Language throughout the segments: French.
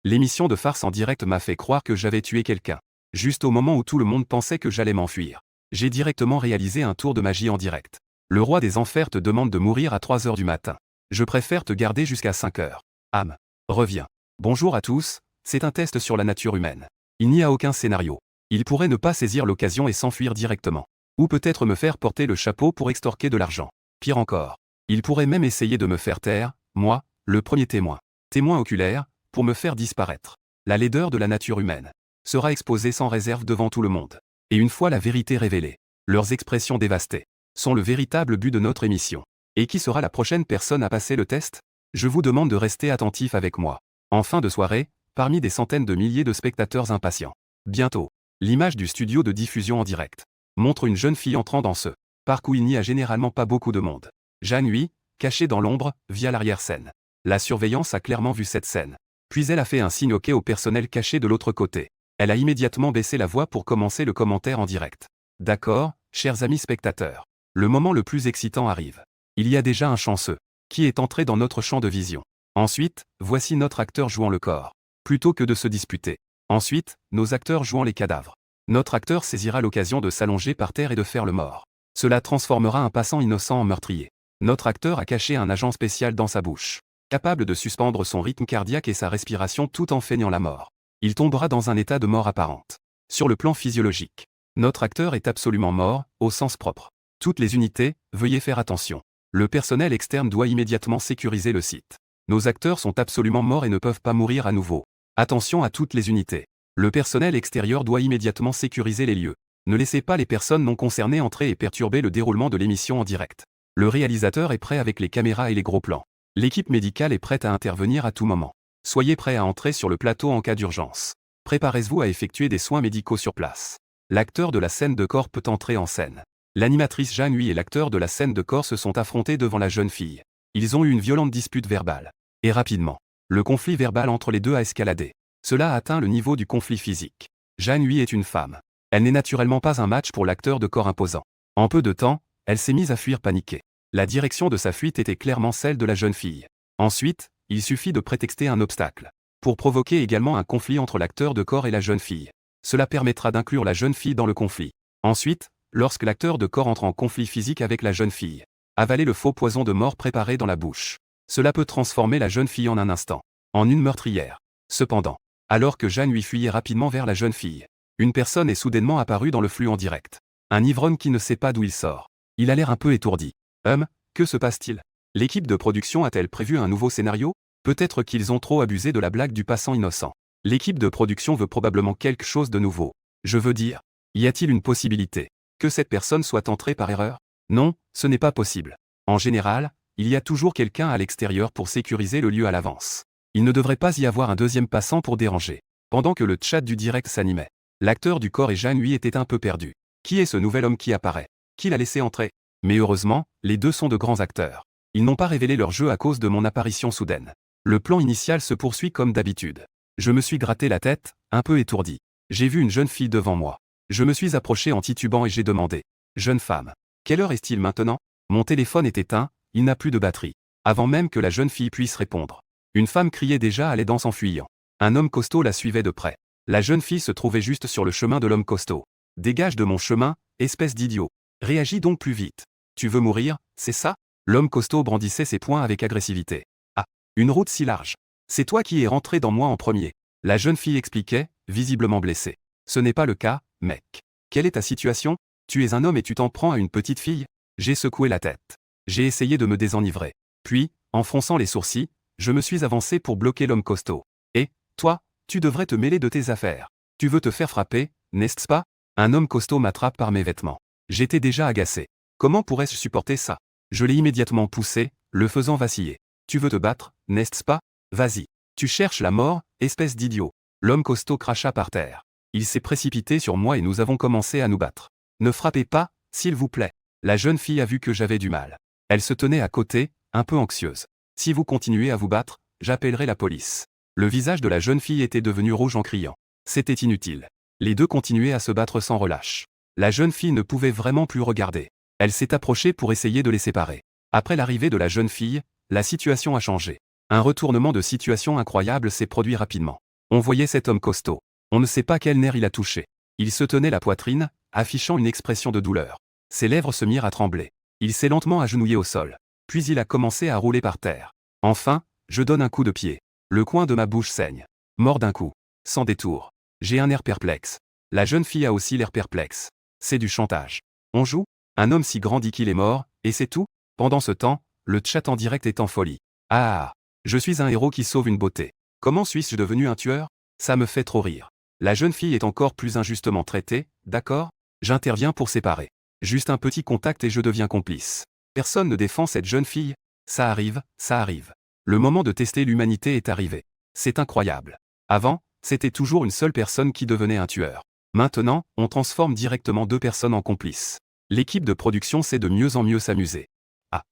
L'émission de farce en direct m'a fait croire que j'avais tué quelqu'un. Juste au moment où tout le monde pensait que j'allais m'enfuir. J'ai directement réalisé un tour de magie en direct. Le roi des enfers te demande de mourir à 3 heures du matin. Je préfère te garder jusqu'à 5 heures. Am. Reviens. Bonjour à tous, c'est un test sur la nature humaine. Il n'y a aucun scénario. Il pourrait ne pas saisir l'occasion et s'enfuir directement. Ou peut-être me faire porter le chapeau pour extorquer de l'argent. Pire encore. Il pourrait même essayer de me faire taire, moi, le premier témoin. Témoin oculaire, pour me faire disparaître. La laideur de la nature humaine sera exposée sans réserve devant tout le monde. Et une fois la vérité révélée, leurs expressions dévastées sont le véritable but de notre émission. Et qui sera la prochaine personne à passer le test? Je vous demande de rester attentif avec moi. En fin de soirée, parmi des centaines de milliers de spectateurs impatients. Bientôt, l'image du studio de diffusion en direct montre une jeune fille entrant dans ce parc où il n'y a généralement pas beaucoup de monde. Jeanne Huy, cachée dans l'ombre, via l'arrière-scène. La surveillance a clairement vu cette scène. Puis elle a fait un signe OK au personnel caché de l'autre côté. Elle a immédiatement baissé la voix pour commencer le commentaire en direct. D'accord, chers amis spectateurs. Le moment le plus excitant arrive. Il y a déjà un chanceux qui est entré dans notre champ de vision. Ensuite, voici notre acteur jouant le corps. Plutôt que de se disputer. Ensuite, nos acteurs jouant les cadavres. Notre acteur saisira l'occasion de s'allonger par terre et de faire le mort. Cela transformera un passant innocent en meurtrier. Notre acteur a caché un agent spécial dans sa bouche, capable de suspendre son rythme cardiaque et sa respiration tout en feignant la mort. Il tombera dans un état de mort apparente. Sur le plan physiologique, notre acteur est absolument mort, au sens propre. Toutes les unités, veuillez faire attention. Le personnel externe doit immédiatement sécuriser le site. Nos acteurs sont absolument morts et ne peuvent pas mourir à nouveau. Attention à toutes les unités. Le personnel extérieur doit immédiatement sécuriser les lieux. Ne laissez pas les personnes non concernées entrer et perturber le déroulement de l'émission en direct. Le réalisateur est prêt avec les caméras et les gros plans. L'équipe médicale est prête à intervenir à tout moment. Soyez prêts à entrer sur le plateau en cas d'urgence. Préparez-vous à effectuer des soins médicaux sur place. L'acteur de la scène de corps peut entrer en scène. L'animatrice Jeanne Huy et l'acteur de la scène de corps se sont affrontés devant la jeune fille. Ils ont eu une violente dispute verbale. Et rapidement, le conflit verbal entre les deux a escaladé. Cela a atteint le niveau du conflit physique. Jeanne Huy est une femme. Elle n'est naturellement pas un match pour l'acteur de corps imposant. En peu de temps, elle s'est mise à fuir paniquée. La direction de sa fuite était clairement celle de la jeune fille. Ensuite, il suffit de prétexter un obstacle pour provoquer également un conflit entre l'acteur de corps et la jeune fille. Cela permettra d'inclure la jeune fille dans le conflit. Ensuite, lorsque l'acteur de corps entre en conflit physique avec la jeune fille, avaler le faux poison de mort préparé dans la bouche. Cela peut transformer la jeune fille en un instant en une meurtrière. Cependant, alors que Jeanne Huy fuyait rapidement vers la jeune fille, une personne est soudainement apparue dans le flux en direct. Un ivrogne qui ne sait pas d'où il sort. Il a l'air un peu étourdi. Que se passe-t-il? L'équipe de production a-t-elle prévu un nouveau scénario? Peut-être qu'ils ont trop abusé de la blague du passant innocent. L'équipe de production veut probablement quelque chose de nouveau. Je veux dire, y a-t-il une possibilité que cette personne soit entrée par erreur? Non, ce n'est pas possible. En général, il y a toujours quelqu'un à l'extérieur pour sécuriser le lieu à l'avance. Il ne devrait pas y avoir un deuxième passant pour déranger. Pendant que le chat du direct s'animait, l'acteur du corps et Jeanne Huy étaient un peu perdus. Qui est ce nouvel homme qui apparaît? Qui l'a laissé entrer? Mais heureusement, les deux sont de grands acteurs. Ils n'ont pas révélé leur jeu à cause de mon apparition soudaine. Le plan initial se poursuit comme d'habitude. Je me suis gratté la tête, un peu étourdi. J'ai vu une jeune fille devant moi. Je me suis approché en titubant et j'ai demandé. Jeune femme. Quelle heure est-il maintenant? Mon téléphone est éteint, il n'a plus de batterie. Avant même que la jeune fille puisse répondre. Une femme criait déjà à l'aide en s'enfuyant. Un homme costaud la suivait de près. La jeune fille se trouvait juste sur le chemin de l'homme costaud. Dégage de mon chemin, espèce d'idiot. Réagis donc plus vite. Tu veux mourir, c'est ça? L'homme costaud brandissait ses poings avec agressivité. Ah, une route si large. C'est toi qui es rentré dans moi en premier. La jeune fille expliquait, visiblement blessée. Ce n'est pas le cas, mec. Quelle est ta situation? Tu es un homme et tu t'en prends à une petite fille? J'ai secoué la tête. J'ai essayé de me désenivrer. Puis, en fronçant les sourcils, je me suis avancé pour bloquer l'homme costaud. Et, toi, tu devrais te mêler de tes affaires. Tu veux te faire frapper, n'est-ce pas? Un homme costaud m'attrape par mes vêtements. J'étais déjà agacé. Comment pourrais-je supporter ça? Je l'ai immédiatement poussé, le faisant vaciller. Tu veux te battre, n'est-ce pas? Vas-y. Tu cherches la mort, espèce d'idiot. L'homme costaud cracha par terre. Il s'est précipité sur moi et nous avons commencé à nous battre. Ne frappez pas, s'il vous plaît. La jeune fille a vu que j'avais du mal. Elle se tenait à côté, un peu anxieuse. Si vous continuez à vous battre, j'appellerai la police. Le visage de la jeune fille était devenu rouge en criant. C'était inutile. Les deux continuaient à se battre sans relâche. La jeune fille ne pouvait vraiment plus regarder. Elle s'est approchée pour essayer de les séparer. Après l'arrivée de la jeune fille, la situation a changé. Un retournement de situation incroyable s'est produit rapidement. On voyait cet homme costaud. On ne sait pas quel nerf il a touché. Il se tenait la poitrine, affichant une expression de douleur. Ses lèvres se mirent à trembler. Il s'est lentement agenouillé au sol. Puis il a commencé à rouler par terre. Enfin, je donne un coup de pied. Le coin de ma bouche saigne. Mort d'un coup. Sans détour. J'ai un air perplexe. La jeune fille a aussi l'air perplexe. C'est du chantage. On joue? Un homme si grand dit qu'il est mort, et c'est tout? Pendant ce temps, le chat en direct est en folie. Ah! Je suis un héros qui sauve une beauté. Comment suis-je devenu un tueur? Ça me fait trop rire. La jeune fille est encore plus injustement traitée, d'accord? J'interviens pour séparer. Juste un petit contact et je deviens complice. Personne ne défend cette jeune fille. Ça arrive, ça arrive. Le moment de tester l'humanité est arrivé. C'est incroyable. Avant, c'était toujours une seule personne qui devenait un tueur. Maintenant, on transforme directement deux personnes en complices. L'équipe de production sait de mieux en mieux s'amuser. Ah!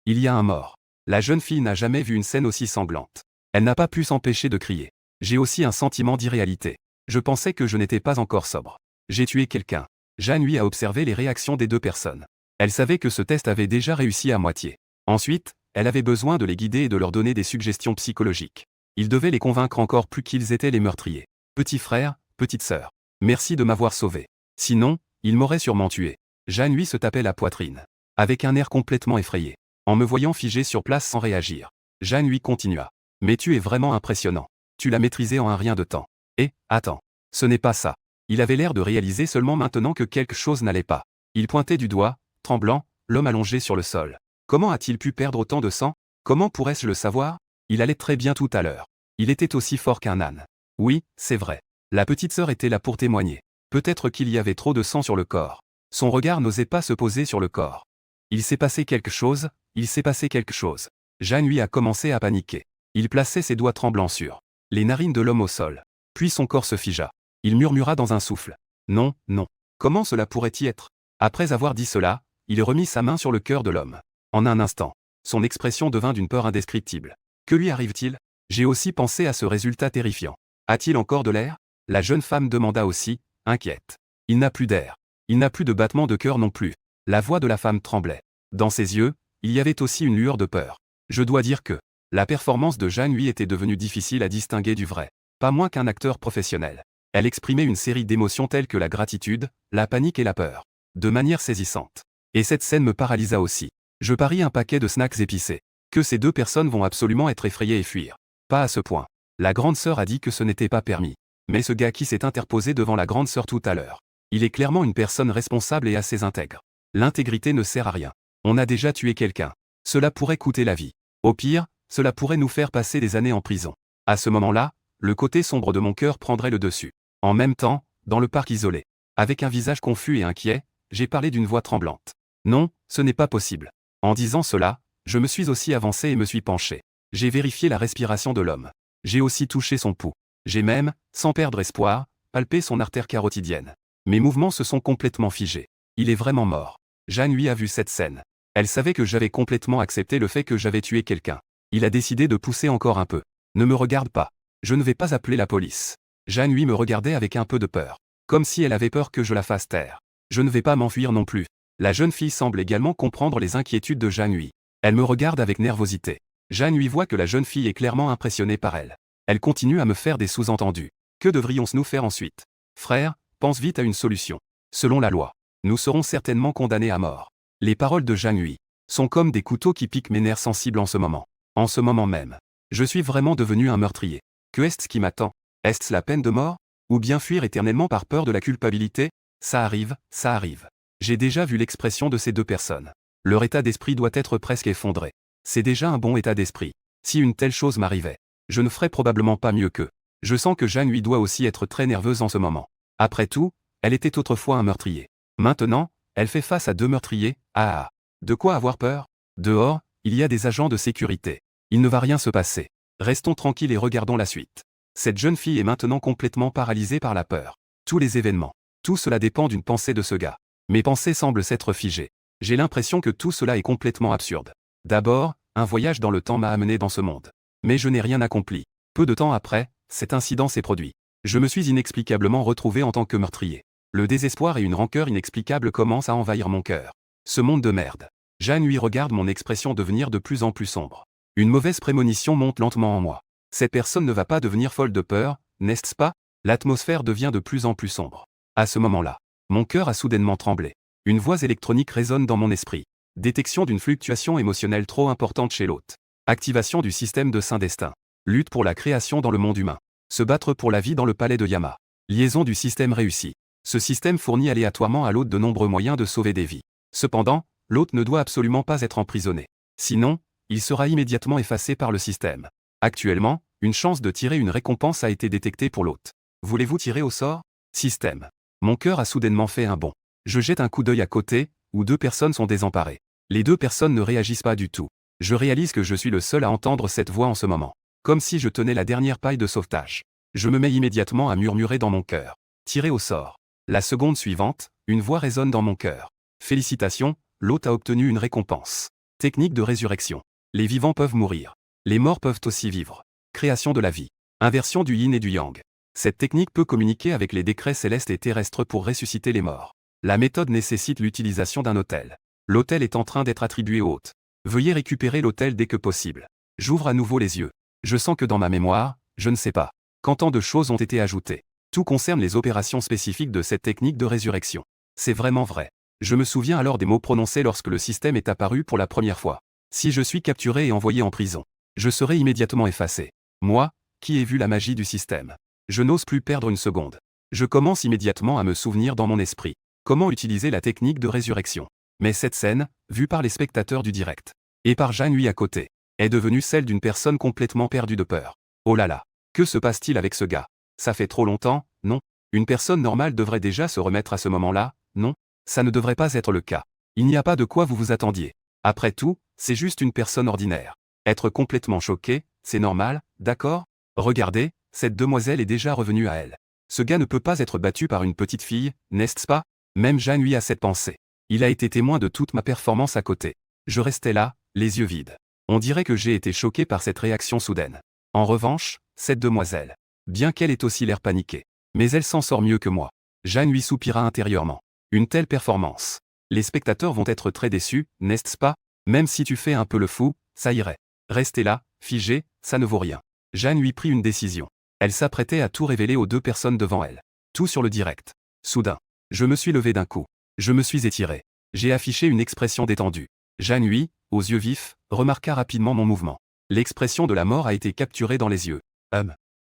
Il y a un mort. La jeune fille n'a jamais vu une scène aussi sanglante. Elle n'a pas pu s'empêcher de crier. J'ai aussi un sentiment d'irréalité. Je pensais que je n'étais pas encore sobre. J'ai tué quelqu'un. Jeanne lui a observé les réactions des deux personnes. Elle savait que ce test avait déjà réussi à moitié. Ensuite, elle avait besoin de les guider et de leur donner des suggestions psychologiques. Il devait les convaincre encore plus qu'ils étaient les meurtriers. Petit frère, petite sœur. Merci de m'avoir sauvé. Sinon, il m'aurait sûrement tué. Jeanne lui se tapait la poitrine. Avec un air complètement effrayé. En me voyant figé sur place sans réagir. Jeanne lui continua. Mais tu es vraiment impressionnant. Tu l'as maîtrisé en un rien de temps. Et, attends. Ce n'est pas ça. Il avait l'air de réaliser seulement maintenant que quelque chose n'allait pas. Il pointait du doigt, tremblant, l'homme allongé sur le sol. Comment a-t-il pu perdre autant de sang? Comment pourrais-je le savoir? Il allait très bien tout à l'heure. Il était aussi fort qu'un âne. Oui, c'est vrai. La petite sœur était là pour témoigner. Peut-être qu'il y avait trop de sang sur le corps. Son regard n'osait pas se poser sur le corps. Il s'est passé quelque chose, il s'est passé quelque chose. Jeanne lui a commencé à paniquer. Il plaçait ses doigts tremblants sur les narines de l'homme au sol. Puis son corps se figea. Il murmura dans un souffle. Non, non. Comment cela pourrait-y être? Après avoir dit cela, il remit sa main sur le cœur de l'homme. En un instant, son expression devint d'une peur indescriptible. Que lui arrive-t-il? J'ai aussi pensé à ce résultat terrifiant. A-t-il encore de l'air? La jeune femme demanda aussi, inquiète. Il n'a plus d'air. Il n'a plus de battement de cœur non plus. La voix de la femme tremblait. Dans ses yeux, il y avait aussi une lueur de peur. Je dois dire que la performance de Jeanne lui était devenue difficile à distinguer du vrai. Pas moins qu'un acteur professionnel. Elle exprimait une série d'émotions telles que la gratitude, la panique et la peur. De manière saisissante. Et cette scène me paralysa aussi. Je parie un paquet de snacks épicés. Que ces deux personnes vont absolument être effrayées et fuir. Pas à ce point. La grande sœur a dit que ce n'était pas permis. Mais ce gars qui s'est interposé devant la grande sœur tout à l'heure. Il est clairement une personne responsable et assez intègre. L'intégrité ne sert à rien. On a déjà tué quelqu'un. Cela pourrait coûter la vie. Au pire, cela pourrait nous faire passer des années en prison. À ce moment-là, le côté sombre de mon cœur prendrait le dessus. En même temps, dans le parc isolé. Avec un visage confus et inquiet, j'ai parlé d'une voix tremblante. Non, ce n'est pas possible. En disant cela, je me suis aussi avancé et me suis penché. J'ai vérifié la respiration de l'homme. J'ai aussi touché son pouls. J'ai même, sans perdre espoir, palpé son artère carotidienne. Mes mouvements se sont complètement figés. Il est vraiment mort. Jeanne lui a vu cette scène. Elle savait que j'avais complètement accepté le fait que j'avais tué quelqu'un. Il a décidé de pousser encore un peu. Ne me regarde pas. Je ne vais pas appeler la police. Jeanne lui me regardait avec un peu de peur. Comme si elle avait peur que je la fasse taire. Je ne vais pas m'enfuir non plus. La jeune fille semble également comprendre les inquiétudes de Jeanne lui. Elle me regarde avec nervosité. Jeanne lui voit que la jeune fille est clairement impressionnée par elle. Elle continue à me faire des sous-entendus. Que devrions-nous faire ensuite? Frère, pense vite à une solution. Selon la loi, nous serons certainement condamnés à mort. Les paroles de Jeanne lui sont comme des couteaux qui piquent mes nerfs sensibles en ce moment. En ce moment même. Je suis vraiment devenu un meurtrier. Que est-ce qui m'attend? Est-ce la peine de mort? Ou bien fuir éternellement par peur de la culpabilité? Ça arrive, ça arrive. J'ai déjà vu l'expression de ces deux personnes. Leur état d'esprit doit être presque effondré. C'est déjà un bon état d'esprit. Si une telle chose m'arrivait, je ne ferais probablement pas mieux qu'eux. Je sens que Jeanne lui doit aussi être très nerveuse en ce moment. Après tout, elle était autrefois un meurtrier. Maintenant, elle fait face à deux meurtriers. Ah! De quoi avoir peur? Dehors, il y a des agents de sécurité. Il ne va rien se passer. Restons tranquilles et regardons la suite. Cette jeune fille est maintenant complètement paralysée par la peur. Tous les événements. Tout cela dépend d'une pensée de ce gars. Mes pensées semblent s'être figées. J'ai l'impression que tout cela est complètement absurde. D'abord, un voyage dans le temps m'a amené dans ce monde. Mais je n'ai rien accompli. Peu de temps après, cet incident s'est produit. Je me suis inexplicablement retrouvé en tant que meurtrier. Le désespoir et une rancœur inexplicable commencent à envahir mon cœur. Ce monde de merde. Jeanne lui regarde mon expression devenir de plus en plus sombre. Une mauvaise prémonition monte lentement en moi. Cette personne ne va pas devenir folle de peur, n'est-ce pas? L'atmosphère devient de plus en plus sombre. À ce moment-là, mon cœur a soudainement tremblé. Une voix électronique résonne dans mon esprit. Détection d'une fluctuation émotionnelle trop importante chez l'hôte. Activation du système de Saint-Destin. Lutte pour la création dans le monde humain. Se battre pour la vie dans le palais de Yama. Liaison du système réussie. Ce système fournit aléatoirement à l'hôte de nombreux moyens de sauver des vies. Cependant, l'hôte ne doit absolument pas être emprisonné. Sinon, il sera immédiatement effacé par le système. Actuellement, une chance de tirer une récompense a été détectée pour l'hôte. Voulez-vous tirer au sort? Système. Mon cœur a soudainement fait un bond. Je jette un coup d'œil à côté, où 2 personnes sont désemparées. Les 2 personnes ne réagissent pas du tout. Je réalise que je suis le seul à entendre cette voix en ce moment. Comme si je tenais la dernière paille de sauvetage. Je me mets immédiatement à murmurer dans mon cœur. Tirer au sort. La seconde suivante, une voix résonne dans mon cœur. Félicitations, l'hôte a obtenu une récompense. Technique de résurrection. Les vivants peuvent mourir. Les morts peuvent aussi vivre. Création de la vie. Inversion du yin et du yang. Cette technique peut communiquer avec les décrets célestes et terrestres pour ressusciter les morts. La méthode nécessite l'utilisation d'un autel. L'autel est en train d'être attribué au hôte. Veuillez récupérer l'autel dès que possible. J'ouvre à nouveau les yeux. Je sens que dans ma mémoire, je ne sais pas, quand tant de choses ont été ajoutées. Tout concerne les opérations spécifiques de cette technique de résurrection. C'est vraiment vrai. Je me souviens alors des mots prononcés lorsque le système est apparu pour la première fois. Si je suis capturé et envoyé en prison, je serai immédiatement effacé. Moi, qui ai vu la magie du système. Je n'ose plus perdre une seconde. Je commence immédiatement à me souvenir dans mon esprit comment utiliser la technique de résurrection. Mais cette scène, vue par les spectateurs du direct, et par Jeanne à côté, est devenue celle d'une personne complètement perdue de peur. Oh là là, que se passe-t-il avec ce gars? Ça fait trop longtemps, non? Une personne normale devrait déjà se remettre à ce moment-là, non? Ça ne devrait pas être le cas. Il n'y a pas de quoi vous vous attendiez. Après tout, c'est juste une personne ordinaire. Être complètement choqué, c'est normal, d'accord? Regardez, cette demoiselle est déjà revenue à elle. Ce gars ne peut pas être battu par une petite fille, n'est-ce pas? Même Jeanne a cette pensée. Il a été témoin de toute ma performance à côté. Je restais là, les yeux vides. On dirait que j'ai été choqué par cette réaction soudaine. En revanche, cette demoiselle, bien qu'elle ait aussi l'air paniquée, mais elle s'en sort mieux que moi. Jeanne soupira intérieurement. Une telle performance. Les spectateurs vont être très déçus, n'est-ce pas? Même si tu fais un peu le fou, ça irait. Rester là, figé, ça ne vaut rien. Jeanne prit une décision. Elle s'apprêtait à tout révéler aux 2 personnes devant elle. Tout sur le direct. Soudain, je me suis levé d'un coup. Je me suis étiré. J'ai affiché une expression détendue. Jeanne, aux yeux vifs, remarqua rapidement mon mouvement. L'expression de la mort a été capturée dans les yeux.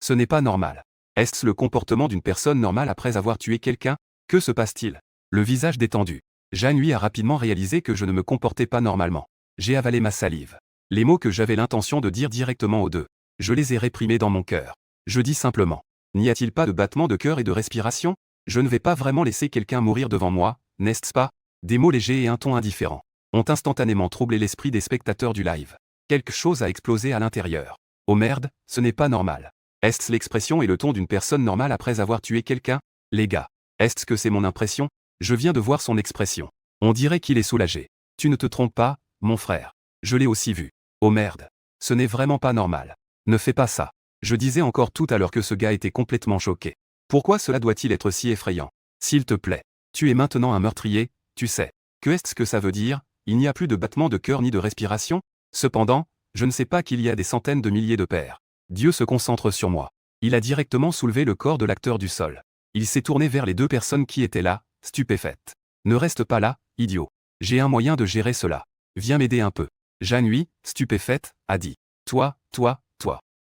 Ce n'est pas normal. Est-ce le comportement d'une personne normale après avoir tué quelqu'un? Que se passe-t-il? Le visage détendu. Jeanne a rapidement réalisé que je ne me comportais pas normalement. J'ai avalé ma salive. Les mots que j'avais l'intention de dire directement aux 2. Je les ai réprimés dans mon cœur. Je dis simplement. N'y a-t-il pas de battement de cœur et de respiration? Je ne vais pas vraiment laisser quelqu'un mourir devant moi, n'est-ce pas? Des mots légers et un ton indifférent ont instantanément troublé l'esprit des spectateurs du live. Quelque chose a explosé à l'intérieur. Oh merde, ce n'est pas normal. Est-ce l'expression et le ton d'une personne normale après avoir tué quelqu'un? Les gars, est-ce que c'est mon impression? Je viens de voir son expression. On dirait qu'il est soulagé. Tu ne te trompes pas, mon frère. Je l'ai aussi vu. Oh merde. Ce n'est vraiment pas normal. Ne fais pas ça. Je disais encore tout à l'heure que ce gars était complètement choqué. Pourquoi cela doit-il être si effrayant? S'il te plaît. Tu es maintenant un meurtrier, tu sais. Que est-ce que ça veut dire? Il n'y a plus de battement de cœur ni de respiration? Cependant, je ne sais pas qu'il y a des centaines de milliers de pères. Dieu se concentre sur moi. Il a directement soulevé le corps de l'acteur du sol. Il s'est tourné vers les 2 personnes qui étaient là, stupéfaites. Ne reste pas là, idiot. J'ai un moyen de gérer cela. Viens m'aider un peu. Jeanne, stupéfaite, a dit. Toi.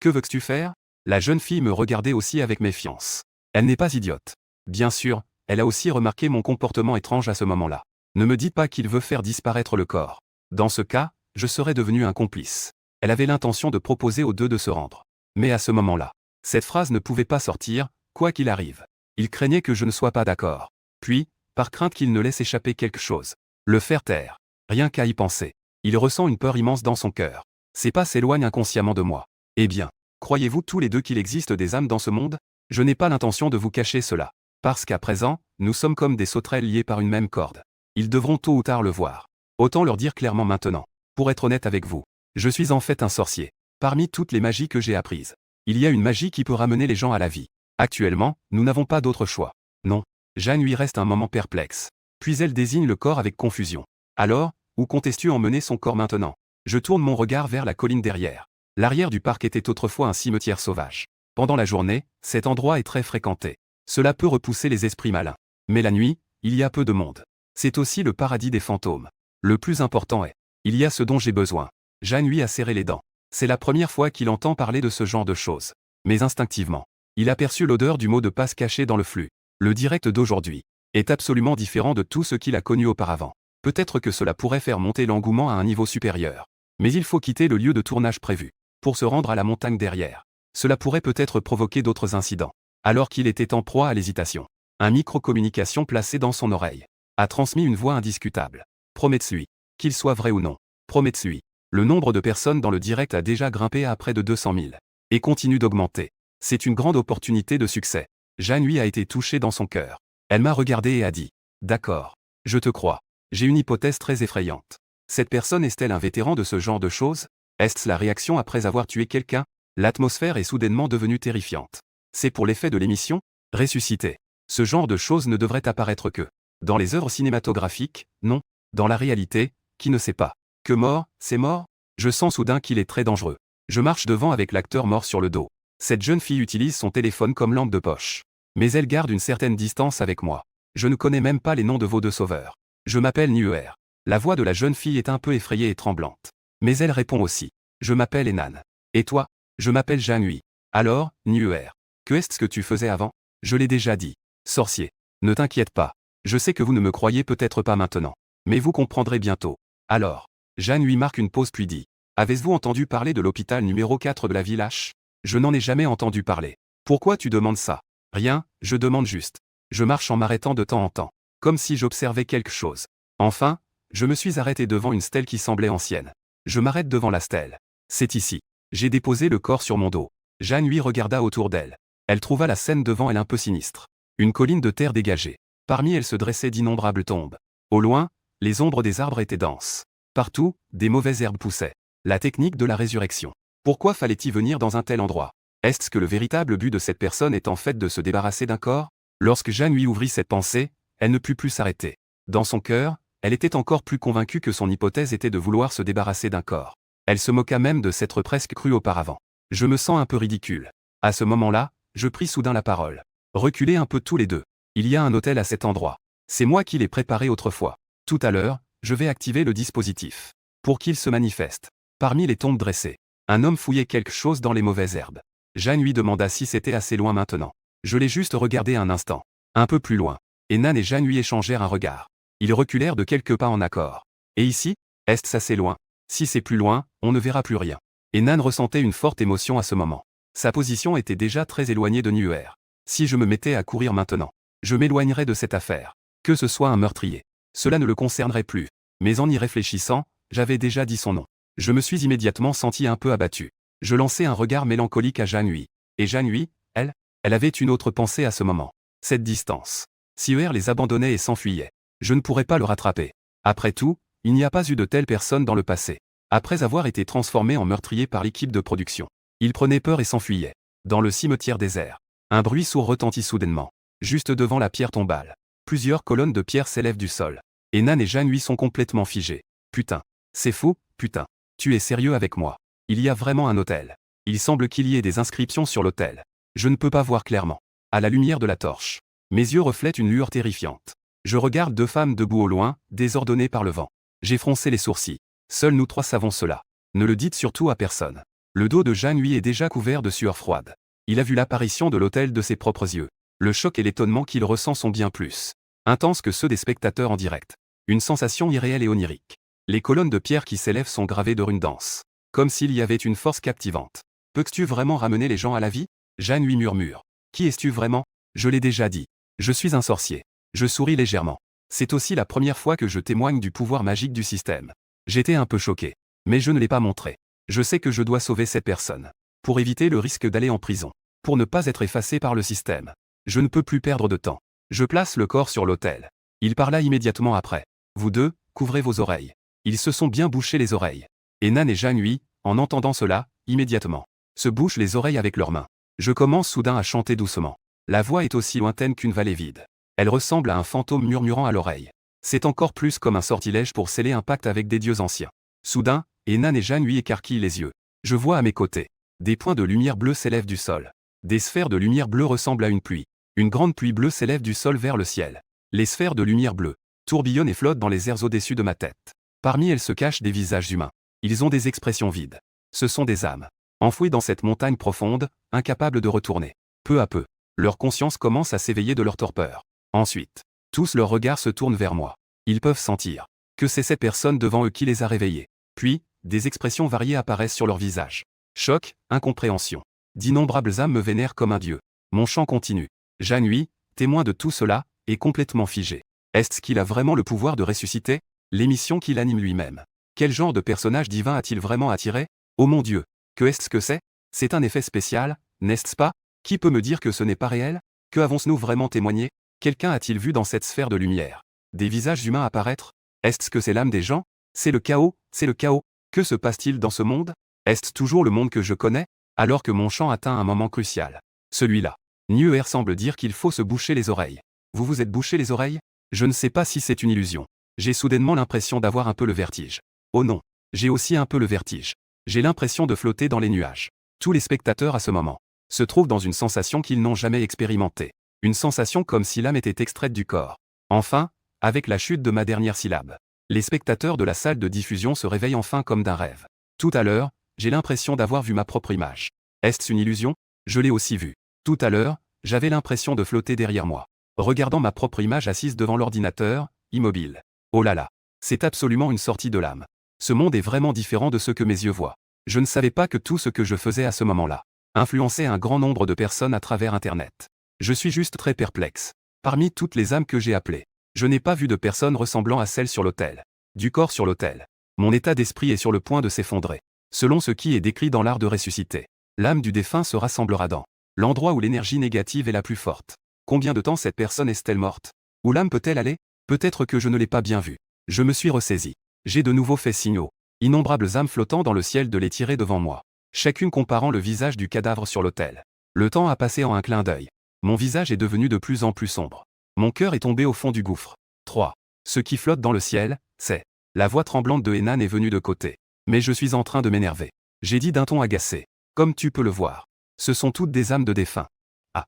Que veux-tu faire? La jeune fille me regardait aussi avec méfiance. Elle n'est pas idiote. Bien sûr, elle a aussi remarqué mon comportement étrange à ce moment-là. Ne me dites pas qu'il veut faire disparaître le corps. Dans ce cas, je serais devenu un complice. Elle avait l'intention de proposer aux 2 de se rendre. Mais à ce moment-là, cette phrase ne pouvait pas sortir, quoi qu'il arrive. Il craignait que je ne sois pas d'accord. Puis, par crainte qu'il ne laisse échapper quelque chose, le faire taire. Rien qu'à y penser. Il ressent une peur immense dans son cœur. Ses pas s'éloignent inconsciemment de moi. Eh bien, croyez-vous tous les 2 qu'il existe des âmes dans ce monde? Je n'ai pas l'intention de vous cacher cela. Parce qu'à présent, nous sommes comme des sauterelles liées par une même corde. Ils devront tôt ou tard le voir. Autant leur dire clairement maintenant. Pour être honnête avec vous, je suis en fait un sorcier. Parmi toutes les magies que j'ai apprises, il y a une magie qui peut ramener les gens à la vie. Actuellement, nous n'avons pas d'autre choix. Non. Jeanne reste un moment perplexe. Puis elle désigne le corps avec confusion. Alors, où comptes-tu emmener son corps maintenant? Je tourne mon regard vers la colline derrière. L'arrière du parc était autrefois un cimetière sauvage. Pendant la journée, cet endroit est très fréquenté. Cela peut repousser les esprits malins. Mais la nuit, il y a peu de monde. C'est aussi le paradis des fantômes. Le plus important est, il y a ce dont j'ai besoin. Jeanne a serré les dents. C'est la première fois qu'il entend parler de ce genre de choses. Mais instinctivement, il aperçut l'odeur du mot de passe caché dans le flux. Le direct d'aujourd'hui est absolument différent de tout ce qu'il a connu auparavant. Peut-être que cela pourrait faire monter l'engouement à un niveau supérieur. Mais il faut quitter le lieu de tournage prévu pour se rendre à la montagne derrière. Cela pourrait peut-être provoquer d'autres incidents. Alors qu'il était en proie à l'hésitation, un micro-communication placé dans son oreille a transmis une voix indiscutable. Promets-lui, qu'il soit vrai ou non. Promets-lui. Le nombre de personnes dans le direct a déjà grimpé à près de 200 000 et continue d'augmenter. C'est une grande opportunité de succès. Jeanne a été touchée dans son cœur. Elle m'a regardé et a dit « D'accord. Je te crois. J'ai une hypothèse très effrayante. Cette personne est-elle un vétéran de ce genre de choses? Est-ce la réaction après avoir tué quelqu'un? » L'atmosphère est soudainement devenue terrifiante. C'est pour l'effet de l'émission? Ressuscité. Ce genre de choses ne devrait apparaître que dans les œuvres cinématographiques, non. Dans la réalité, qui ne sait pas que mort, c'est mort? Je sens soudain qu'il est très dangereux. Je marche devant avec l'acteur mort sur le dos. Cette jeune fille utilise son téléphone comme lampe de poche. Mais elle garde une certaine distance avec moi. Je ne connais même pas les noms de vos deux sauveurs. Je m'appelle Nuer. La voix de la jeune fille est un peu effrayée et tremblante. Mais elle répond aussi. Je m'appelle Enan. Et toi? Je m'appelle Jeanne. Alors, Nuer. Que est-ce que tu faisais avant? Je l'ai déjà dit. Sorcier. Ne t'inquiète pas. Je sais que vous ne me croyez peut-être pas maintenant. Mais vous comprendrez bientôt. Alors. Jeanne marque une pause puis dit. Avez-vous entendu parler de l'hôpital numéro 4 de la ville H? Je n'en ai jamais entendu parler. Pourquoi tu demandes ça? Rien, je demande juste. Je marche en m'arrêtant de temps en temps. Comme si j'observais quelque chose. Enfin, je me suis arrêté devant une stèle qui semblait ancienne. Je m'arrête devant la stèle. C'est ici. J'ai déposé le corps sur mon dos. Jeanne regarda autour d'elle. Elle trouva la scène devant elle un peu sinistre. Une colline de terre dégagée. Parmi elles se dressaient d'innombrables tombes. Au loin, les ombres des arbres étaient denses. Partout, des mauvaises herbes poussaient. La technique de la résurrection. Pourquoi fallait-il venir dans un tel endroit? Est-ce que le véritable but de cette personne est en fait de se débarrasser d'un corps? Lorsque Jeanne ouvrit cette pensée, elle ne put plus s'arrêter. Dans son cœur, elle était encore plus convaincue que son hypothèse était de vouloir se débarrasser d'un corps. Elle se moqua même de s'être presque crue auparavant. Je me sens un peu ridicule. À ce moment-là, je pris soudain la parole. Reculez un peu tous les deux. Il y a un hôtel à cet endroit. C'est moi qui l'ai préparé autrefois. Tout à l'heure, je vais activer le dispositif. Pour qu'il se manifeste. Parmi les tombes dressées, un homme fouillait quelque chose dans les mauvaises herbes. Jeanne lui demanda si c'était assez loin maintenant. Je l'ai juste regardé un instant. Un peu plus loin. Et Nan et Jeanne échangèrent un regard. Ils reculèrent de quelques pas en accord. Et ici? Est-ce assez loin? Si c'est plus loin, on ne verra plus rien. Et Nan ressentait une forte émotion à ce moment. Sa position était déjà très éloignée de Nuer. Si je me mettais à courir maintenant, je m'éloignerais de cette affaire. Que ce soit un meurtrier. Cela ne le concernerait plus. Mais en y réfléchissant, j'avais déjà dit son nom. Je me suis immédiatement senti un peu abattu. Je lançai un regard mélancolique à Jeanne. Et Jeanne, elle avait une autre pensée à ce moment. Cette distance. Si Nuer les abandonnait et s'enfuyait, je ne pourrais pas le rattraper. Après tout, il n'y a pas eu de telle personne dans le passé. Après avoir été transformé en meurtrier par l'équipe de production, il prenait peur et s'enfuyait. Dans le cimetière désert, un bruit sourd retentit soudainement. Juste devant la pierre tombale. Plusieurs colonnes de pierre s'élèvent du sol. Et Nan et Jeanne sont complètement figés. Putain. C'est fou, putain. Tu es sérieux avec moi? Il y a vraiment un hôtel. Il semble qu'il y ait des inscriptions sur l'hôtel. Je ne peux pas voir clairement. À la lumière de la torche. Mes yeux reflètent une lueur terrifiante. Je regarde deux femmes debout au loin, désordonnées par le vent. J'ai froncé les sourcils. Seuls nous trois savons cela. Ne le dites surtout à personne. Le dos de Jeanne est déjà couvert de sueur froide. Il a vu l'apparition de l'hôtel de ses propres yeux. Le choc et l'étonnement qu'il ressent sont bien plus intenses que ceux des spectateurs en direct. Une sensation irréelle et onirique. Les colonnes de pierre qui s'élèvent sont gravées de runes denses. Comme s'il y avait une force captivante. Peux-tu vraiment ramener les gens à la vie? Jeanne murmure. Qui es-tu vraiment? Je l'ai déjà dit. Je suis un sorcier. Je souris légèrement. C'est aussi la première fois que je témoigne du pouvoir magique du système. J'étais un peu choqué. Mais je ne l'ai pas montré. Je sais que je dois sauver cette personne. Pour éviter le risque d'aller en prison. Pour ne pas être effacé par le système. Je ne peux plus perdre de temps. Je place le corps sur l'autel. Il parla immédiatement après. Vous deux, couvrez vos oreilles. Ils se sont bien bouchés les oreilles. Et Nan et Jeanne, en entendant cela, immédiatement, se bouchent les oreilles avec leurs mains. Je commence soudain à chanter doucement. La voix est aussi lointaine qu'une vallée vide. Elle ressemble à un fantôme murmurant à l'oreille. C'est encore plus comme un sortilège pour sceller un pacte avec des dieux anciens. Soudain, Nan et Jeanne écarquillent les yeux. Je vois à mes côtés. Des points de lumière bleue s'élèvent du sol. Des sphères de lumière bleue ressemblent à une pluie. Une grande pluie bleue s'élève du sol vers le ciel. Les sphères de lumière bleue tourbillonnent et flottent dans les airs au-dessus de ma tête. Parmi elles se cachent des visages humains. Ils ont des expressions vides. Ce sont des âmes, enfouies dans cette montagne profonde, incapables de retourner. Peu à peu, leur conscience commence à s'éveiller de leur torpeur. Ensuite, tous leurs regards se tournent vers moi. Ils peuvent sentir que c'est cette personne devant eux qui les a réveillés. Puis, des expressions variées apparaissent sur leur visage. Choc, incompréhension. D'innombrables âmes me vénèrent comme un dieu. Mon chant continue. Janui, témoin de tout cela, est complètement figé. Est-ce qu'il a vraiment le pouvoir de ressusciter? L'émission qu'il anime lui-même. Quel genre de personnage divin a-t-il vraiment attiré? Oh mon Dieu, que est-ce que c'est? C'est un effet spécial, n'est-ce pas? Qui peut me dire que ce n'est pas réel? Que avons-nous vraiment témoigné? Quelqu'un a-t-il vu dans cette sphère de lumière des visages humains apparaître? Est-ce que c'est l'âme des gens? C'est le chaos, c'est le chaos. Que se passe-t-il dans ce monde? Est-ce toujours le monde que je connais? Alors que mon chant atteint un moment crucial. Celui-là. Nuer semble dire qu'il faut se boucher les oreilles. Vous vous êtes bouché les oreilles? Je ne sais pas si c'est une illusion. J'ai soudainement l'impression d'avoir un peu le vertige. Oh non, j'ai aussi un peu le vertige. J'ai l'impression de flotter dans les nuages. Tous les spectateurs à ce moment se trouvent dans une sensation qu'ils n'ont jamais expérimentée. Une sensation comme si l'âme était extraite du corps. Enfin, avec la chute de ma dernière syllabe, les spectateurs de la salle de diffusion se réveillent enfin comme d'un rêve. Tout à l'heure, j'ai l'impression d'avoir vu ma propre image. Est-ce une illusion? Je l'ai aussi vue. Tout à l'heure, j'avais l'impression de flotter derrière moi, regardant ma propre image assise devant l'ordinateur, immobile. Oh là là, c'est absolument une sortie de l'âme. Ce monde est vraiment différent de ce que mes yeux voient. Je ne savais pas que tout ce que je faisais à ce moment-là influençait un grand nombre de personnes à travers Internet. Je suis juste très perplexe. Parmi toutes les âmes que j'ai appelées, je n'ai pas vu de personne ressemblant à celle sur l'autel. Du corps sur l'autel. Mon état d'esprit est sur le point de s'effondrer. Selon ce qui est décrit dans l'art de ressusciter, l'âme du défunt se rassemblera dans l'endroit où l'énergie négative est la plus forte. Combien de temps cette personne est-elle morte? Où l'âme peut-elle aller? Peut-être que je ne l'ai pas bien vue. Je me suis ressaisi. J'ai de nouveau fait signaux. Innombrables âmes flottant dans le ciel de les tirer devant moi. Chacune comparant le visage du cadavre sur l'autel. Le temps a passé en un clin d'œil. Mon visage est devenu de plus en plus sombre. Mon cœur est tombé au fond du gouffre. 3. Ce qui flotte dans le ciel, c'est... La voix tremblante de Hénan est venue de côté. Mais je suis en train de m'énerver. J'ai dit d'un ton agacé. Comme tu peux le voir. Ce sont toutes des âmes de défunts. Ah.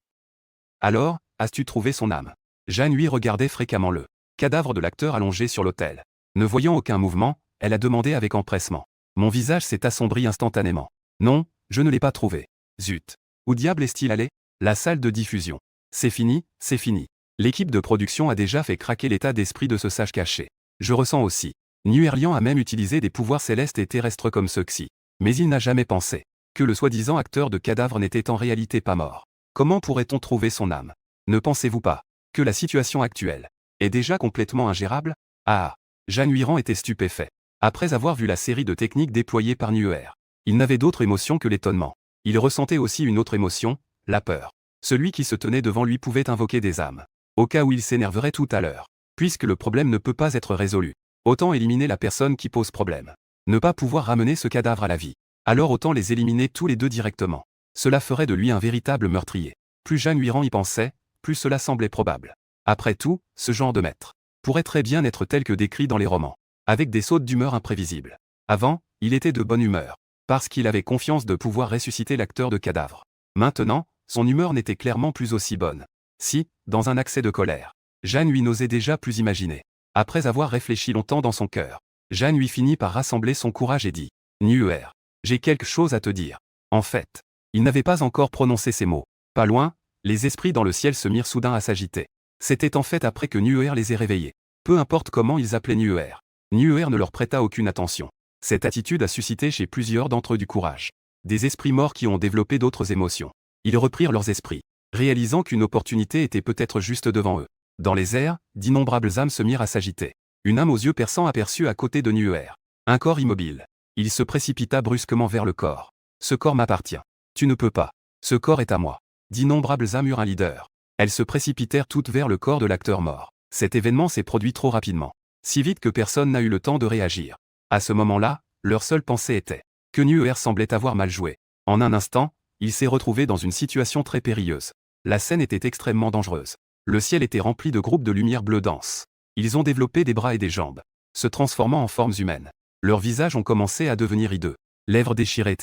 Alors, as-tu trouvé son âme? Jeanne lui regardait fréquemment le cadavre de l'acteur allongé sur l'autel. Ne voyant aucun mouvement, elle a demandé avec empressement. Mon visage s'est assombri instantanément. Non, je ne l'ai pas trouvé. Zut. Où diable est-il allé? La salle de diffusion. C'est fini, c'est fini. L'équipe de production a déjà fait craquer l'état d'esprit de ce sage caché. Je ressens aussi. Nuerlian a même utilisé des pouvoirs célestes et terrestres comme ceux-ci. Mais il n'a jamais pensé que le soi-disant acteur de cadavre n'était en réalité pas mort. Comment pourrait-on trouver son âme? Ne pensez-vous pas que la situation actuelle est déjà complètement ingérable? Ah. Jeanne Huiran était stupéfait. Après avoir vu la série de techniques déployées par Nuer, il n'avait d'autre émotion que l'étonnement. Il ressentait aussi une autre émotion, la peur. Celui qui se tenait devant lui pouvait invoquer des âmes. Au cas où il s'énerverait tout à l'heure. Puisque le problème ne peut pas être résolu, autant éliminer la personne qui pose problème. Ne pas pouvoir ramener ce cadavre à la vie. Alors autant les éliminer tous les deux directement. Cela ferait de lui un véritable meurtrier. Plus Jeanne Huiran y pensait, plus cela semblait probable. Après tout, ce genre de maître pourrait très bien être tel que décrit dans les romans, avec des sautes d'humeur imprévisibles. Avant, il était de bonne humeur, parce qu'il avait confiance de pouvoir ressusciter l'acteur de cadavre. Maintenant, son humeur n'était clairement plus aussi bonne. Si, dans un accès de colère, Jeanne lui n'osait déjà plus imaginer. Après avoir réfléchi longtemps dans son cœur, Jeanne lui finit par rassembler son courage et dit « Nuer, j'ai quelque chose à te dire. » En fait, il n'avait pas encore prononcé ces mots. Pas loin, les esprits dans le ciel se mirent soudain à s'agiter. C'était en fait après que Nuer les ait réveillés. Peu importe comment ils appelaient Nuer. Nuer ne leur prêta aucune attention. Cette attitude a suscité chez plusieurs d'entre eux du courage. Des esprits morts qui ont développé d'autres émotions. Ils reprirent leurs esprits, réalisant qu'une opportunité était peut-être juste devant eux. Dans les airs, d'innombrables âmes se mirent à s'agiter. Une âme aux yeux perçants aperçut à côté de Nuer un corps immobile. Il se précipita brusquement vers le corps. Ce corps m'appartient. Tu ne peux pas. Ce corps est à moi. D'innombrables âmes eurent un leader. Elles se précipitèrent toutes vers le corps de l'acteur mort. Cet événement s'est produit trop rapidement. Si vite que personne n'a eu le temps de réagir. À ce moment-là, leur seule pensée était que Nuer semblait avoir mal joué. En un instant, il s'est retrouvé dans une situation très périlleuse. La scène était extrêmement dangereuse. Le ciel était rempli de groupes de lumière bleue dense. Ils ont développé des bras et des jambes, se transformant en formes humaines. Leurs visages ont commencé à devenir hideux. Lèvres déchirées,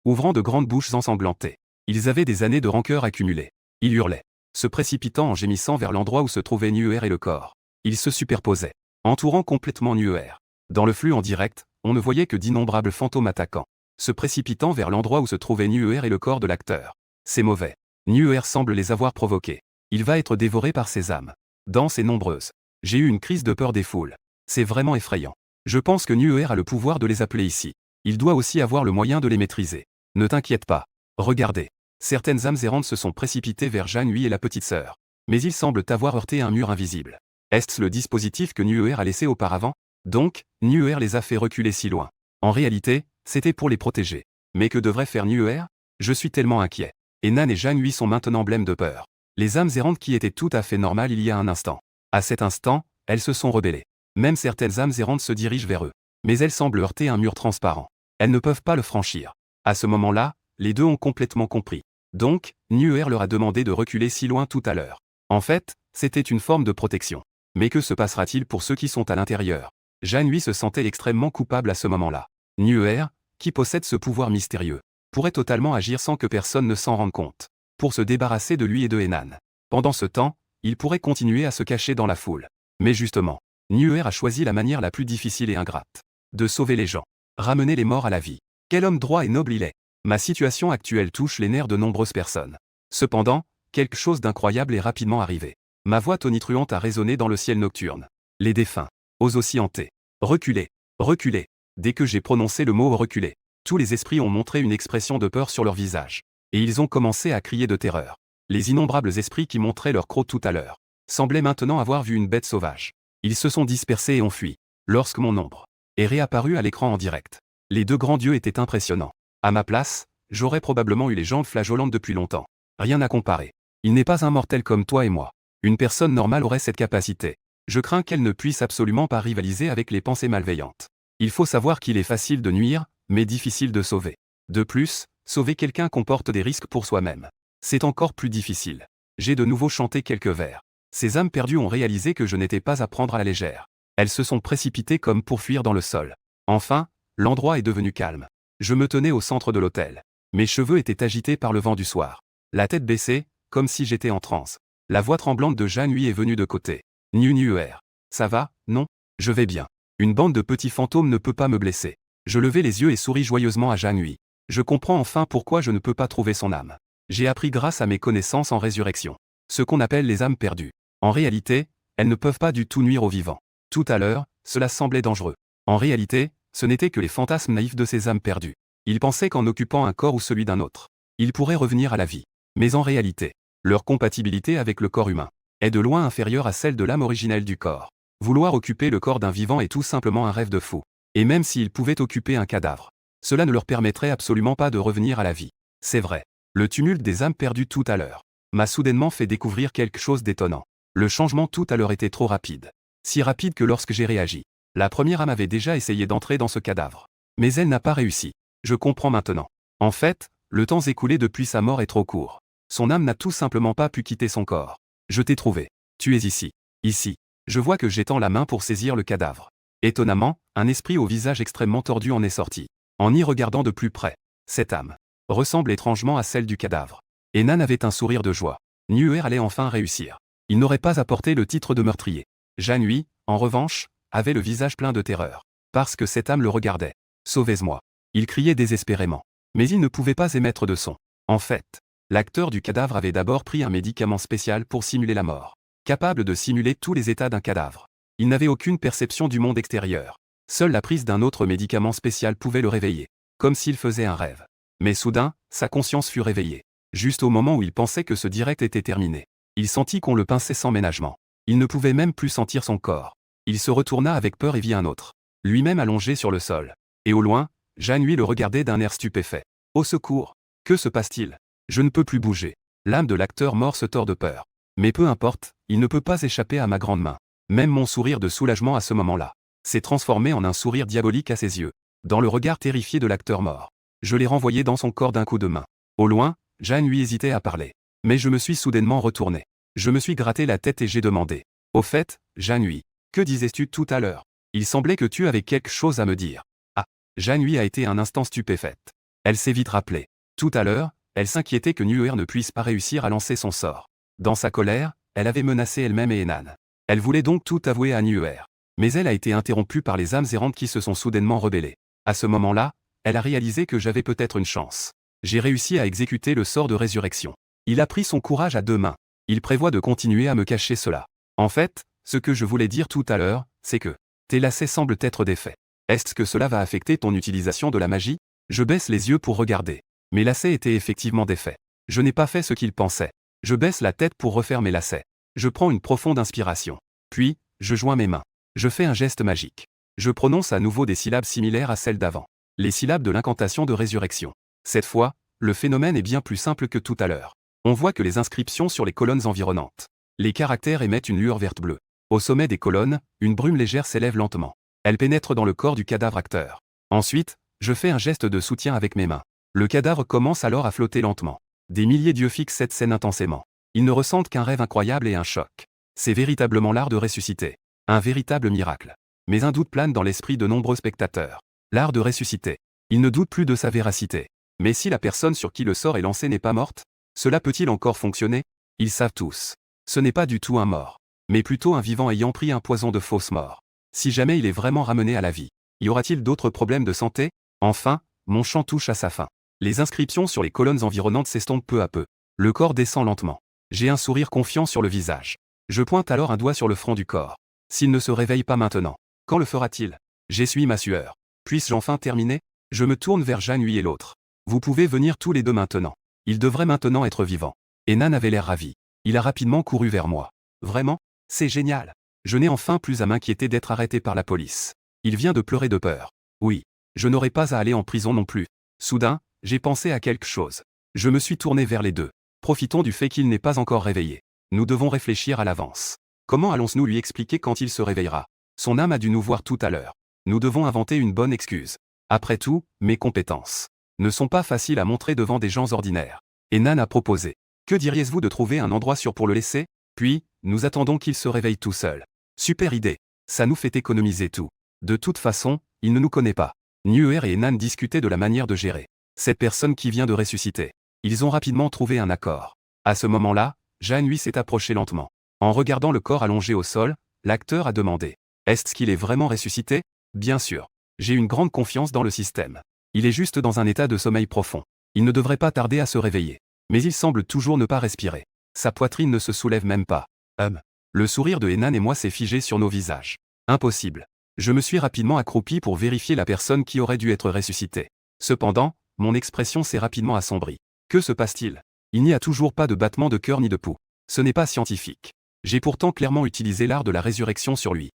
ouvrant de grandes bouches ensanglantées. Ils avaient des années de rancœur accumulées. Il hurlait, se précipitant en gémissant vers l'endroit où se trouvaient Nuer et le corps. Ils se superposaient, entourant complètement Nuer. Dans le flux en direct, on ne voyait que d'innombrables fantômes attaquants, se précipitant vers l'endroit où se trouvait Nuer et le corps de l'acteur. C'est mauvais. Nuer semble les avoir provoqués. Il va être dévoré par ces âmes. Denses et nombreuses. J'ai eu une crise de peur des foules. C'est vraiment effrayant. Je pense que Nuer a le pouvoir de les appeler ici. Il doit aussi avoir le moyen de les maîtriser. Ne t'inquiète pas. Regardez. Certaines âmes errantes se sont précipitées vers Jeanne-Hui et la petite sœur. Mais ils semblent avoir heurté un mur invisible. Est-ce le dispositif que Nuer a laissé auparavant? Donc, Nuer les a fait reculer si loin. En réalité, c'était pour les protéger. Mais que devrait faire Nuer? Je suis tellement inquiet. Et Nan et Jeanne-Hui sont maintenant blêmes de peur. Les âmes errantes qui étaient tout à fait normales il y a un instant. À cet instant, elles se sont rebellées. Même certaines âmes errantes se dirigent vers eux. Mais elles semblent heurter un mur transparent. Elles ne peuvent pas le franchir. À ce moment-là, les deux ont complètement compris. Donc, Nuer leur a demandé de reculer si loin tout à l'heure. En fait, c'était une forme de protection. Mais que se passera-t-il pour ceux qui sont à l'intérieur? Jeanne-Hui se sentait extrêmement coupable à ce moment-là. Nuer, qui possède ce pouvoir mystérieux, pourrait totalement agir sans que personne ne s'en rende compte. Pour se débarrasser de lui et de Henan. Pendant ce temps, il pourrait continuer à se cacher dans la foule. Mais justement, Nuer a choisi la manière la plus difficile et ingrate. De sauver les gens. Ramener les morts à la vie. Quel homme droit et noble il est. Ma situation actuelle touche les nerfs de nombreuses personnes. Cependant, quelque chose d'incroyable est rapidement arrivé. Ma voix tonitruante a résonné dans le ciel nocturne. Les défunts. Osent aussi hanter. Reculez. Reculez. Dès que j'ai prononcé le mot reculer, tous les esprits ont montré une expression de peur sur leur visage. Et ils ont commencé à crier de terreur. Les innombrables esprits qui montraient leur croc tout à l'heure semblaient maintenant avoir vu une bête sauvage. Ils se sont dispersés et ont fui. Lorsque mon ombre est réapparu à l'écran en direct, les deux grands dieux étaient impressionnants. À ma place, j'aurais probablement eu les jambes flageolantes depuis longtemps. Rien à comparer. Il n'est pas un mortel comme toi et moi. Une personne normale aurait cette capacité. Je crains qu'elle ne puisse absolument pas rivaliser avec les pensées malveillantes. Il faut savoir qu'il est facile de nuire, mais difficile de sauver. De plus, sauver quelqu'un comporte des risques pour soi-même. C'est encore plus difficile. J'ai de nouveau chanté quelques vers. Ces âmes perdues ont réalisé que je n'étais pas à prendre à la légère. Elles se sont précipitées comme pour fuir dans le sol. Enfin, l'endroit est devenu calme. Je me tenais au centre de l'hôtel. Mes cheveux étaient agités par le vent du soir. La tête baissée, comme si j'étais en transe. La voix tremblante de Jeanne-Hui est venue de côté. Nuer. Ça va, non? Je vais bien. Une bande de petits fantômes ne peut pas me blesser. Je levai les yeux et souris joyeusement à Jeanne-Hui. Je comprends enfin pourquoi je ne peux pas trouver son âme. J'ai appris grâce à mes connaissances en résurrection. Ce qu'on appelle les âmes perdues. En réalité, elles ne peuvent pas du tout nuire aux vivants. Tout à l'heure, cela semblait dangereux. En réalité, ce n'étaient que les fantasmes naïfs de ces âmes perdues. Ils pensaient qu'en occupant un corps ou celui d'un autre, ils pourraient revenir à la vie. Mais en réalité, leur compatibilité avec le corps humain est de loin inférieure à celle de l'âme originelle du corps. Vouloir occuper le corps d'un vivant est tout simplement un rêve de fou. Et même s'ils pouvaient occuper un cadavre, cela ne leur permettrait absolument pas de revenir à la vie. C'est vrai. Le tumulte des âmes perdues tout à l'heure m'a soudainement fait découvrir quelque chose d'étonnant. Le changement tout à l'heure était trop rapide. Si rapide que lorsque j'ai réagi, la première âme avait déjà essayé d'entrer dans ce cadavre. Mais elle n'a pas réussi. Je comprends maintenant. En fait, le temps écoulé depuis sa mort est trop court. Son âme n'a tout simplement pas pu quitter son corps. Je t'ai trouvé. Tu es ici. Ici. Je vois que j'étends la main pour saisir le cadavre. Étonnamment, un esprit au visage extrêmement tordu en est sorti. En y regardant de plus près, cette âme ressemble étrangement à celle du cadavre. Et Nan avait un sourire de joie. Nuer allait enfin réussir. Il n'aurait pas apporté le titre de meurtrier. Jeanne-Hui, en revanche, avait le visage plein de terreur. Parce que cette âme le regardait. Sauvez-moi. Il criait désespérément. Mais il ne pouvait pas émettre de son. En fait, l'acteur du cadavre avait d'abord pris un médicament spécial pour simuler la mort. Capable de simuler tous les états d'un cadavre. Il n'avait aucune perception du monde extérieur. Seule la prise d'un autre médicament spécial pouvait le réveiller. Comme s'il faisait un rêve. Mais soudain, sa conscience fut réveillée. Juste au moment où il pensait que ce direct était terminé. Il sentit qu'on le pinçait sans ménagement. Il ne pouvait même plus sentir son corps. Il se retourna avec peur et vit un autre. Lui-même allongé sur le sol. Et au loin, Jeanne-Hui le regardait d'un air stupéfait. Au secours! Que se passe-t-il? Je ne peux plus bouger. L'âme de l'acteur mort se tord de peur. Mais peu importe, il ne peut pas échapper à ma grande main. Même mon sourire de soulagement à ce moment-là s'est transformé en un sourire diabolique à ses yeux. Dans le regard terrifié de l'acteur mort. Je l'ai renvoyé dans son corps d'un coup de main. Au loin, Jeanne-Hui hésitait à parler. Mais je me suis soudainement retourné. Je me suis gratté la tête et j'ai demandé. Au fait, Jeanne-Hui, que disais-tu tout à l'heure? Il semblait que tu avais quelque chose à me dire. Ah, Jeanne-Hui a été un instant stupéfaite. Elle s'est vite rappelée. Tout à l'heure, elle s'inquiétait que Nuer ne puisse pas réussir à lancer son sort. Dans sa colère, elle avait menacé elle-même et Enan. Elle voulait donc tout avouer à Nuer. Mais elle a été interrompue par les âmes errantes qui se sont soudainement rebellées. À ce moment-là, elle a réalisé que j'avais peut-être une chance. J'ai réussi à exécuter le sort de résurrection. Il a pris son courage à deux mains. Il prévoit de continuer à me cacher cela. En fait, ce que je voulais dire tout à l'heure, c'est que tes lacets semblent être défaits. Est-ce que cela va affecter ton utilisation de la magie? Je baisse les yeux pour regarder. Mes lacets étaient effectivement défaits. Je n'ai pas fait ce qu'il pensait. Je baisse la tête pour refaire mes lacets. Je prends une profonde inspiration. Puis, je joins mes mains. Je fais un geste magique. Je prononce à nouveau des syllabes similaires à celles d'avant. Les syllabes de l'incantation de résurrection. Cette fois, le phénomène est bien plus simple que tout à l'heure. On voit que les inscriptions sur les colonnes environnantes. Les caractères émettent une lueur verte bleue. Au sommet des colonnes, une brume légère s'élève lentement. Elle pénètre dans le corps du cadavre acteur. Ensuite, je fais un geste de soutien avec mes mains. Le cadavre commence alors à flotter lentement. Des milliers d'yeux fixent cette scène intensément. Ils ne ressentent qu'un rêve incroyable et un choc. C'est véritablement l'art de ressusciter. Un véritable miracle. Mais un doute plane dans l'esprit de nombreux spectateurs. L'art de ressusciter. Ils ne doutent plus de sa véracité. Mais si la personne sur qui le sort est lancé n'est pas morte, cela peut-il encore fonctionner? Ils savent tous. Ce n'est pas du tout un mort, mais plutôt un vivant ayant pris un poison de fausse mort. Si jamais il est vraiment ramené à la vie, y aura-t-il d'autres problèmes de santé? Enfin, mon chant touche à sa fin. Les inscriptions sur les colonnes environnantes s'estompent peu à peu. Le corps descend lentement. J'ai un sourire confiant sur le visage. Je pointe alors un doigt sur le front du corps. S'il ne se réveille pas maintenant, quand le fera-t-il? J'essuie ma sueur. Puisse-je enfin terminer? Je me tourne vers Janui et l'autre. Vous pouvez venir tous les deux maintenant. Il devrait maintenant être vivant. Enan avait l'air ravi. Il a rapidement couru vers moi. Vraiment? C'est génial. Je n'ai enfin plus à m'inquiéter d'être arrêté par la police. Il vient de pleurer de peur. Oui. Je n'aurai pas à aller en prison non plus. Soudain, j'ai pensé à quelque chose. Je me suis tourné vers les deux. Profitons du fait qu'il n'est pas encore réveillé. Nous devons réfléchir à l'avance. Comment allons-nous lui expliquer quand il se réveillera? Son âme a dû nous voir tout à l'heure. Nous devons inventer une bonne excuse. Après tout, mes compétences ne sont pas faciles à montrer devant des gens ordinaires. Enan a proposé. Que diriez-vous de trouver un endroit sûr pour le laisser? Puis, nous attendons qu'il se réveille tout seul. Super idée. Ça nous fait économiser tout. De toute façon, il ne nous connaît pas. Nuer et Enan discutaient de la manière de gérer cette personne qui vient de ressusciter. Ils ont rapidement trouvé un accord. À ce moment-là, Janui s'est approché lentement. En regardant le corps allongé au sol, l'acteur a demandé. Est-ce qu'il est vraiment ressuscité? Bien sûr. J'ai une grande confiance dans le système. Il est juste dans un état de sommeil profond. Il ne devrait pas tarder à se réveiller. Mais il semble toujours ne pas respirer. Sa poitrine ne se soulève même pas. Le sourire de Enan et moi s'est figé sur nos visages. Impossible. Je me suis rapidement accroupi pour vérifier la personne qui aurait dû être ressuscitée. Cependant, mon expression s'est rapidement assombrie. Que se passe-t-il? Il n'y a toujours pas de battement de cœur ni de pouls. Ce n'est pas scientifique. J'ai pourtant clairement utilisé l'art de la résurrection sur lui.